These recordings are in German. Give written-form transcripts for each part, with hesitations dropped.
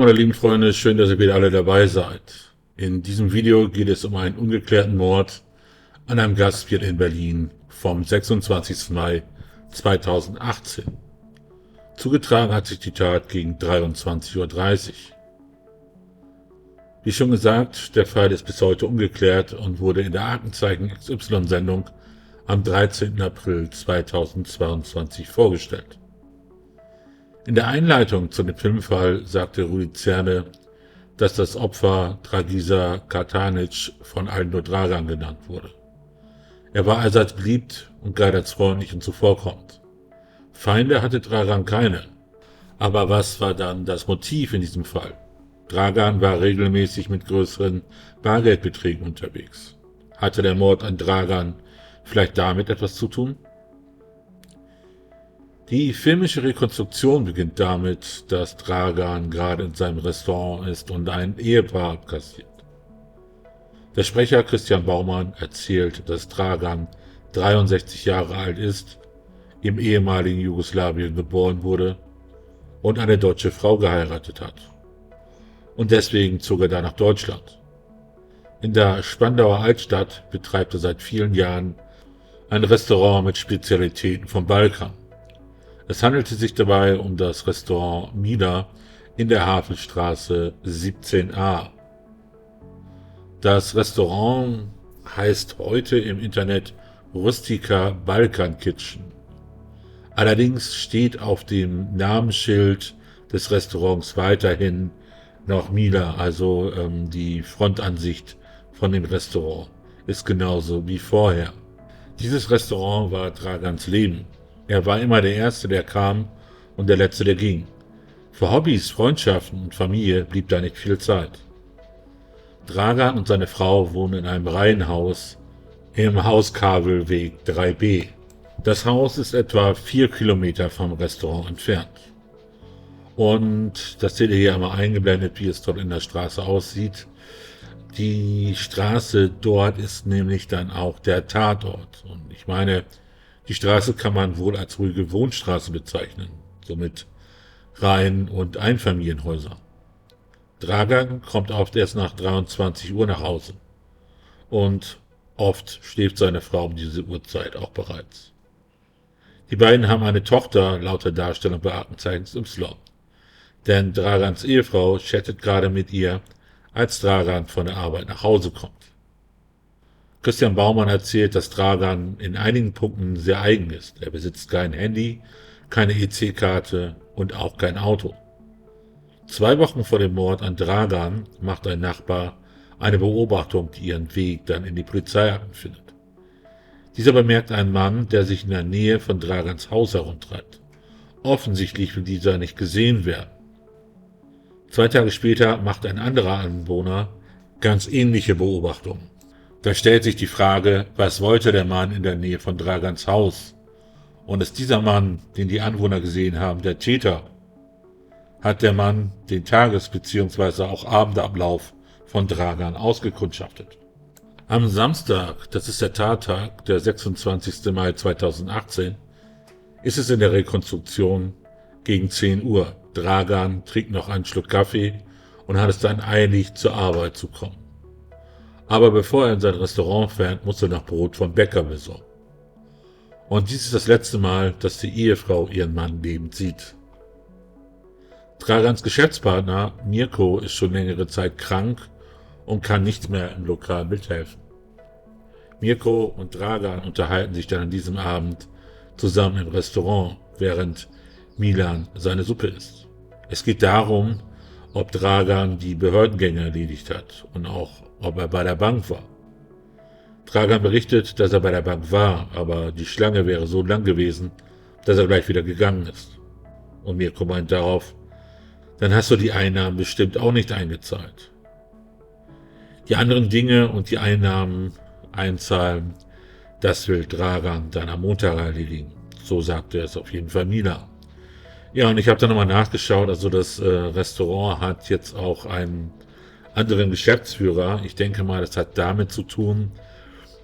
meine lieben Freunde, schön, dass ihr wieder alle dabei seid. In diesem Video geht es um einen ungeklärten Mord an einem Gastwirt in Berlin vom 26. Mai 2018. Zugetragen hat sich die Tat gegen 23:30 Uhr. Wie schon gesagt, der Fall ist bis heute ungeklärt und wurde in der Aktenzeichen XY-Sendung am 13. April 2022 vorgestellt. In der Einleitung zu dem Filmfall sagte Rudi Zerne, dass das Opfer Dragiša Katanić von allen nur Dragan genannt wurde. Er war allseits beliebt und galt als freundlich und zuvorkommend. Feinde hatte Dragan keine. Aber was war dann das Motiv in diesem Fall? Dragan war regelmäßig mit größeren Bargeldbeträgen unterwegs. Hatte der Mord an Dragan vielleicht damit etwas zu tun? Die filmische Rekonstruktion beginnt damit, dass Dragan gerade in seinem Restaurant ist und ein Ehepaar abkassiert. Der Sprecher Christian Baumann erzählt, dass Dragan 63 Jahre alt ist, im ehemaligen Jugoslawien geboren wurde und eine deutsche Frau geheiratet hat. Und deswegen zog er da nach Deutschland. In der Spandauer Altstadt betreibt er seit vielen Jahren ein Restaurant mit Spezialitäten vom Balkan. Es handelte sich dabei um das Restaurant Mila in der Hafenstraße 17a. Das Restaurant heißt heute im Internet Rustica Balkan Kitchen. Allerdings steht auf dem Namensschild des Restaurants weiterhin noch Mila, also die Frontansicht von dem Restaurant ist genauso wie vorher. Dieses Restaurant war Dragans Leben. Er war immer der Erste, der kam und der Letzte, der ging. Für Hobbys, Freundschaften und Familie blieb da nicht viel Zeit. Dragan und seine Frau wohnen in einem Reihenhaus im Hauskabelweg 3b. Das Haus ist etwa 4 Kilometer vom Restaurant entfernt. Und das seht ihr hier einmal eingeblendet, wie es dort in der Straße aussieht. Die Straße dort ist nämlich dann auch der Tatort. Und ich meine, die Straße kann man wohl als ruhige Wohnstraße bezeichnen, somit Reihen- und Einfamilienhäuser. Dragan kommt oft erst nach 23 Uhr nach Hause und oft schläft seine Frau um diese Uhrzeit auch bereits. Die beiden haben eine Tochter, laut der Darstellung bei Aktenzeichen XY, denn Dragans Ehefrau chattet gerade mit ihr, als Dragan von der Arbeit nach Hause kommt. Christian Baumann erzählt, dass Dragan in einigen Punkten sehr eigen ist. Er besitzt kein Handy, keine EC-Karte und auch kein Auto. 2 Wochen vor dem Mord an Dragan macht ein Nachbar eine Beobachtung, die ihren Weg dann in die Polizeiakten findet. Dieser bemerkt einen Mann, der sich in der Nähe von Dragans Haus herumtreibt. Offensichtlich will dieser nicht gesehen werden. 2 Tage später macht ein anderer Anwohner ganz ähnliche Beobachtungen. Da stellt sich die Frage, was wollte der Mann in der Nähe von Dragans Haus? Und ist dieser Mann, den die Anwohner gesehen haben, der Täter? Hat der Mann den Tages- bzw. auch Abendablauf von Dragan ausgekundschaftet? Am Samstag, das ist der Tattag, der 26. Mai 2018, ist es in der Rekonstruktion gegen 10 Uhr. Dragan trinkt noch einen Schluck Kaffee und hat es dann eilig, zur Arbeit zu kommen. Aber bevor er in sein Restaurant fährt, muss er noch Brot vom Bäcker besorgen. Und dies ist das letzte Mal, dass die Ehefrau ihren Mann lebend sieht. Dragans Geschäftspartner Mirko ist schon längere Zeit krank und kann nicht mehr im Lokal mithelfen. Mirko und Dragan unterhalten sich dann an diesem Abend zusammen im Restaurant, während Milan seine Suppe isst. Es geht darum, ob Dragan die Behördengänge erledigt hat und auch ob er bei der Bank war. Dragan berichtet, dass er bei der Bank war, aber die Schlange wäre so lang gewesen, dass er gleich wieder gegangen ist. Und Mirko meint darauf, dann hast du die Einnahmen bestimmt auch nicht eingezahlt. Die anderen Dinge und die Einnahmen einzahlen, das will Dragan dann am Montag erledigen. So sagte es auf jeden Fall Mila. Ja, und ich habe dann nochmal nachgeschaut, also das Restaurant hat jetzt auch einen anderen Geschäftsführer. Ich denke mal, das hat damit zu tun,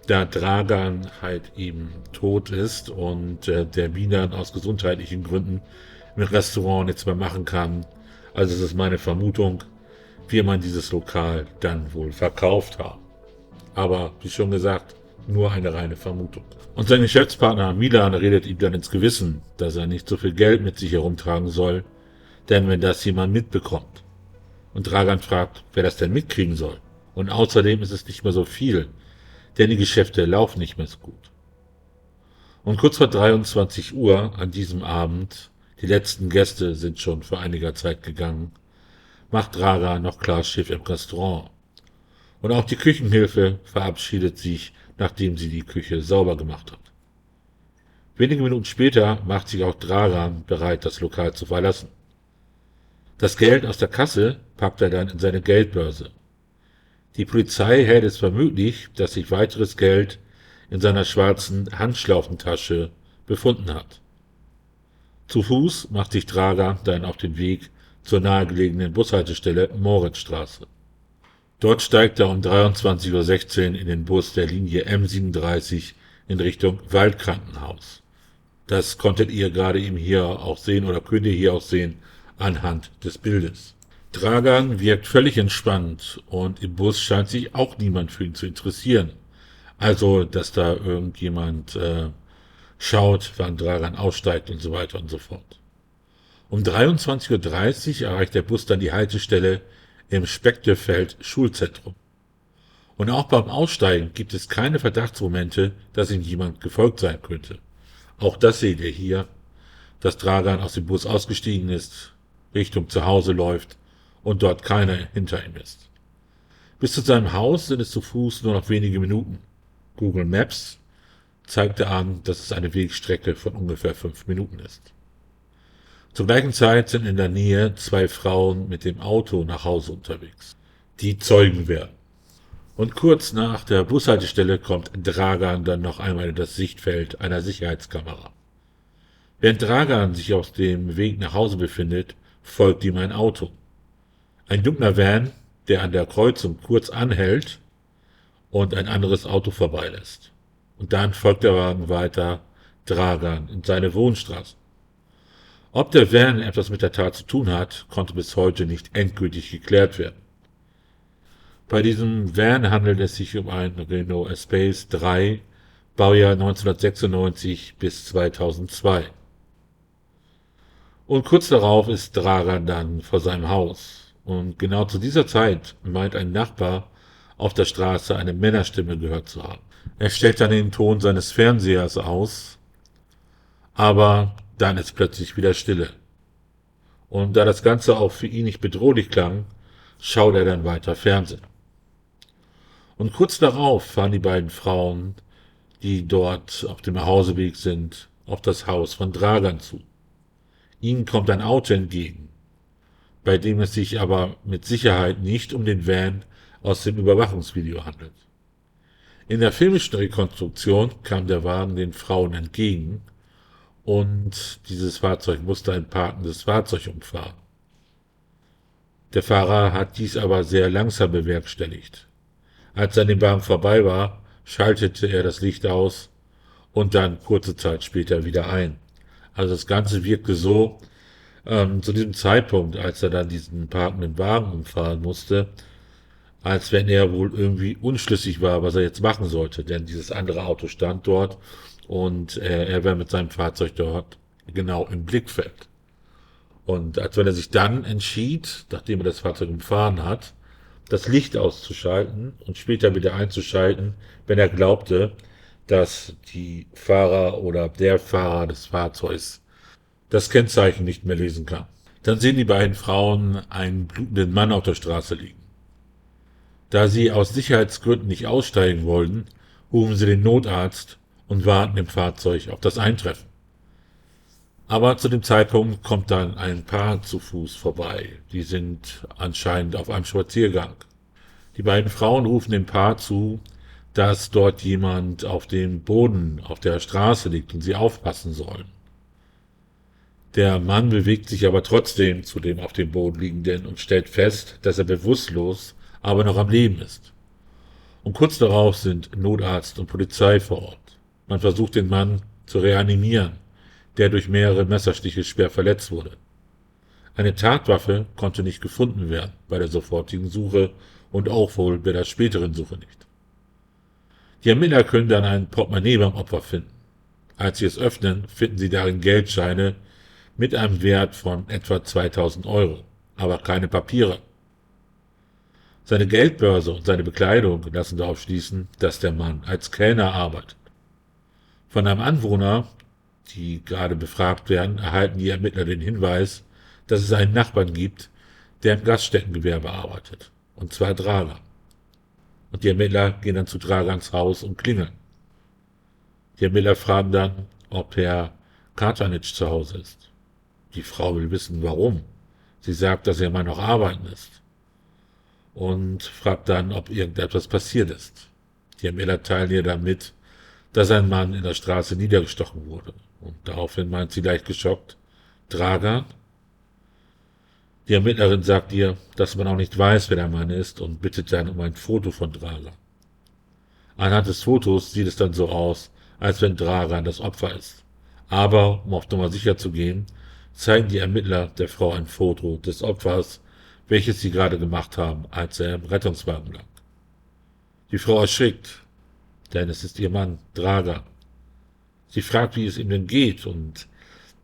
da Dragan halt eben tot ist und der Milan aus gesundheitlichen Gründen im Restaurant nichts mehr machen kann, Also es ist meine Vermutung, wie man dieses Lokal dann wohl verkauft haben. Aber wie schon gesagt, nur eine reine Vermutung. Und sein Geschäftspartner Milan redet ihm dann ins Gewissen, dass er nicht so viel Geld mit sich herumtragen soll, denn wenn das jemand mitbekommt. Und Dragan fragt, wer das denn mitkriegen soll. Und außerdem ist es nicht mehr so viel, denn die Geschäfte laufen nicht mehr so gut. Und kurz vor 23 Uhr an diesem Abend, die letzten Gäste sind schon vor einiger Zeit gegangen, macht Dragan noch klar Schiff im Restaurant. Und auch die Küchenhilfe verabschiedet sich, nachdem sie die Küche sauber gemacht hat. Wenige Minuten später macht sich auch Dragan bereit, das Lokal zu verlassen. Das Geld aus der Kasse packt er dann in seine Geldbörse. Die Polizei hält es für möglich, dass sich weiteres Geld in seiner schwarzen Handschlauchentasche befunden hat. Zu Fuß macht sich Dragan dann auf den Weg zur nahegelegenen Bushaltestelle Moritzstraße. Dort steigt er um 23:16 Uhr in den Bus der Linie M37 in Richtung Waldkrankenhaus. Das konntet ihr gerade eben hier auch sehen oder könnt ihr hier auch sehen anhand des Bildes. Dragan wirkt völlig entspannt und im Bus scheint sich auch niemand für ihn zu interessieren. Also, dass da irgendjemand schaut, wann Dragan aussteigt und so weiter und so fort. Um 23:30 Uhr erreicht der Bus dann die Haltestelle im Speckterfeld Schulzentrum. Und auch beim Aussteigen gibt es keine Verdachtsmomente, dass ihm jemand gefolgt sein könnte. Auch das seht ihr hier, dass Dragan aus dem Bus ausgestiegen ist, Richtung zu Hause läuft und dort keiner hinter ihm ist. Bis zu seinem Haus sind es zu Fuß nur noch wenige Minuten. Google Maps zeigte an, dass es eine Wegstrecke von ungefähr 5 Minuten ist. Zur gleichen Zeit sind in der Nähe 2 Frauen mit dem Auto nach Hause unterwegs, die Zeugen werden. Und kurz nach der Bushaltestelle kommt Dragan dann noch einmal in das Sichtfeld einer Sicherheitskamera. Während Dragan sich auf dem Weg nach Hause befindet, folgt ihm ein Auto. Ein dunkler Van, der an der Kreuzung kurz anhält und ein anderes Auto vorbeilässt. Und dann folgt der Wagen weiter Dragan in seine Wohnstraße. Ob der Van etwas mit der Tat zu tun hat, konnte bis heute nicht endgültig geklärt werden. Bei diesem Van handelt es sich um einen Renault Espace 3, Baujahr 1996 bis 2002. Und kurz darauf ist Dragan dann vor seinem Haus. Und genau zu dieser Zeit meint ein Nachbar auf der Straße eine Männerstimme gehört zu haben. Er stellt dann den Ton seines Fernsehers aus, aber dann ist plötzlich wieder Stille. Und da das Ganze auch für ihn nicht bedrohlich klang, schaut er dann weiter Fernsehen. Und kurz darauf fahren die beiden Frauen, die dort auf dem Nachhauseweg sind, auf das Haus von Dragan zu. Ihnen kommt ein Auto entgegen, bei dem es sich aber mit Sicherheit nicht um den Van aus dem Überwachungsvideo handelt. In der filmischen Rekonstruktion kam der Wagen den Frauen entgegen und dieses Fahrzeug musste ein parkendes Fahrzeug umfahren. Der Fahrer hat dies aber sehr langsam bewerkstelligt. Als er an dem Wagen vorbei war, schaltete er das Licht aus und dann kurze Zeit später wieder ein. Also das Ganze wirkte so, zu diesem Zeitpunkt, als er dann diesen parkenden Wagen umfahren musste, als wenn er wohl irgendwie unschlüssig war, was er jetzt machen sollte, denn dieses andere Auto stand dort und er wäre mit seinem Fahrzeug dort genau im Blickfeld. Und als wenn er sich dann entschied, nachdem er das Fahrzeug umfahren hat, das Licht auszuschalten und später wieder einzuschalten, wenn er glaubte, dass die Fahrer oder der Fahrer des Fahrzeugs das Kennzeichen nicht mehr lesen kann. Dann sehen die beiden Frauen einen blutenden Mann auf der Straße liegen. Da sie aus Sicherheitsgründen nicht aussteigen wollten, rufen sie den Notarzt und warten im Fahrzeug auf das Eintreffen. Aber zu dem Zeitpunkt kommt dann ein Paar zu Fuß vorbei. Die sind anscheinend auf einem Spaziergang. Die beiden Frauen rufen dem Paar zu, dass dort jemand auf dem Boden auf der Straße liegt und sie aufpassen sollen. Der Mann bewegt sich aber trotzdem zu dem auf dem Boden liegenden und stellt fest, dass er bewusstlos, aber noch am Leben ist. Und kurz darauf sind Notarzt und Polizei vor Ort. Man versucht den Mann zu reanimieren, der durch mehrere Messerstiche schwer verletzt wurde. Eine Tatwaffe konnte nicht gefunden werden bei der sofortigen Suche und auch wohl bei der späteren Suche nicht. Die Ermittler können dann ein Portemonnaie beim Opfer finden. Als sie es öffnen, finden sie darin Geldscheine mit einem Wert von etwa 2000 Euro, aber keine Papiere. Seine Geldbörse und seine Bekleidung lassen darauf schließen, dass der Mann als Kellner arbeitet. Von einem Anwohner, die gerade befragt werden, erhalten die Ermittler den Hinweis, dass es einen Nachbarn gibt, der im Gaststättengewerbe arbeitet, und zwar Dragan. Und die Ermittler gehen dann zu Dragans Haus und klingeln. Die Ermittler fragen dann, ob Herr Katanic zu Hause ist. Die Frau will wissen, warum. Sie sagt, dass ihr Mann noch arbeiten ist. Und fragt dann, ob irgendetwas passiert ist. Die Ermittler teilen ihr dann mit, dass ein Mann in der Straße niedergestochen wurde. Und daraufhin meint sie leicht geschockt, Dragan? Die Ermittlerin sagt ihr, dass man auch nicht weiß, wer der Mann ist und bittet dann um ein Foto von Dragan. Anhand des Fotos sieht es dann so aus, als wenn Dragan das Opfer ist. Aber, um auf Nummer sicher zu gehen, zeigen die Ermittler der Frau ein Foto des Opfers, welches sie gerade gemacht haben, als er im Rettungswagen lag. Die Frau erschrickt, denn es ist ihr Mann, Dragan. Sie fragt, wie es ihm denn geht, und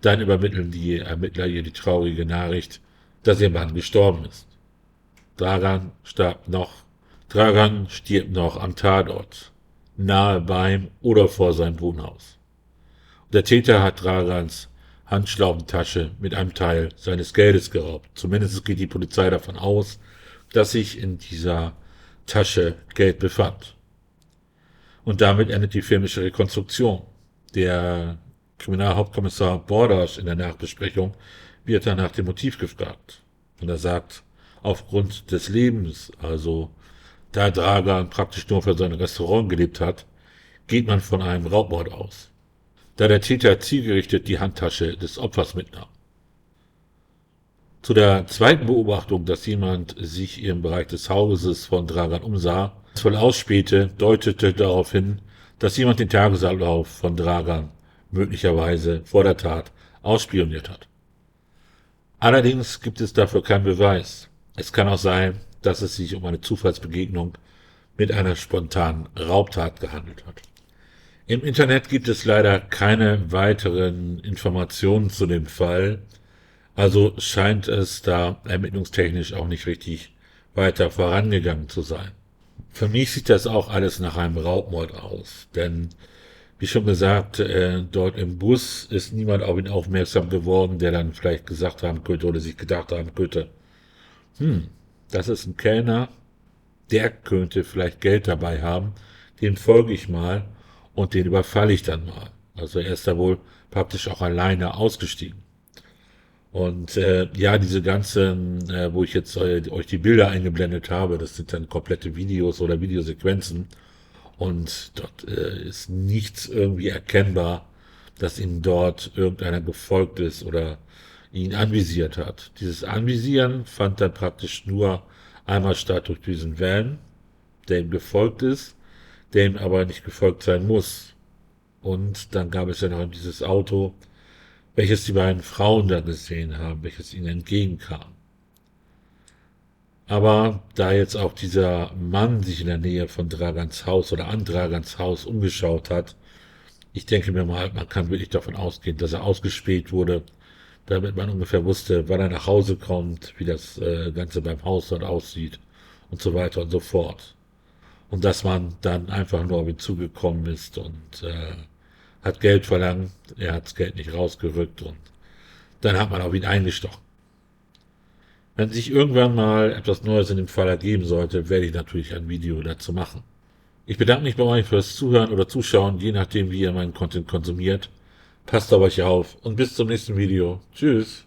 dann übermitteln die Ermittler ihr die traurige Nachricht, dass ihr Mann gestorben ist. Dragan stirbt noch am Tatort, nahe beim oder vor seinem Wohnhaus. Der Täter hat Dragans Handschlaubentasche mit einem Teil seines Geldes geraubt. Zumindest geht die Polizei davon aus, dass sich in dieser Tasche Geld befand. Und damit endet die filmische Rekonstruktion. Der Kriminalhauptkommissar Bordas in der Nachbesprechung wird dann nach dem Motiv gefragt. Und er sagt, aufgrund des Lebens, also da Dragan praktisch nur für sein Restaurant gelebt hat, geht man von einem Raubmord aus, da der Täter zielgerichtet die Handtasche des Opfers mitnahm. Zu der zweiten Beobachtung, dass jemand sich im Bereich des Hauses von Dragan umsah, es wohl ausspähte, deutete darauf hin, dass jemand den Tagesablauf von Dragan möglicherweise vor der Tat ausspioniert hat. Allerdings gibt es dafür keinen Beweis. Es kann auch sein, dass es sich um eine Zufallsbegegnung mit einer spontanen Raubtat gehandelt hat. Im Internet gibt es leider keine weiteren Informationen zu dem Fall, also scheint es da ermittlungstechnisch auch nicht richtig weiter vorangegangen zu sein. Für mich sieht das auch alles nach einem Raubmord aus, denn wie schon gesagt, dort im Bus ist niemand auf ihn aufmerksam geworden, der dann vielleicht gesagt haben könnte oder sich gedacht haben könnte, das ist ein Kellner, der könnte vielleicht Geld dabei haben, dem folge ich mal und den überfalle ich dann mal. Also er ist da wohl praktisch auch alleine ausgestiegen. Und ja, diese ganzen, wo ich jetzt euch die Bilder eingeblendet habe, das sind dann komplette Videos oder Videosequenzen. Und dort ist nichts irgendwie erkennbar, dass ihm dort irgendeiner gefolgt ist oder ihn anvisiert hat. Dieses Anvisieren fand dann praktisch nur einmal statt durch diesen Van, der ihm gefolgt ist, der ihm aber nicht gefolgt sein muss. Und dann gab es ja noch dieses Auto, welches die beiden Frauen da gesehen haben, welches ihnen entgegenkam. Aber da jetzt auch dieser Mann sich in der Nähe von Dragans Haus oder an Dragans Haus umgeschaut hat, ich denke mir mal, man kann wirklich davon ausgehen, dass er ausgespäht wurde, damit man ungefähr wusste, wann er nach Hause kommt, wie das Ganze beim Haus dort aussieht und so weiter und so fort. Und dass man dann einfach nur auf ihn zugekommen ist und hat Geld verlangt, er hat das Geld nicht rausgerückt und dann hat man auf ihn eingestochen. Wenn sich irgendwann mal etwas Neues in dem Fall ergeben sollte, werde ich natürlich ein Video dazu machen. Ich bedanke mich bei euch fürs Zuhören oder Zuschauen, je nachdem wie ihr meinen Content konsumiert. Passt auf euch auf und bis zum nächsten Video. Tschüss.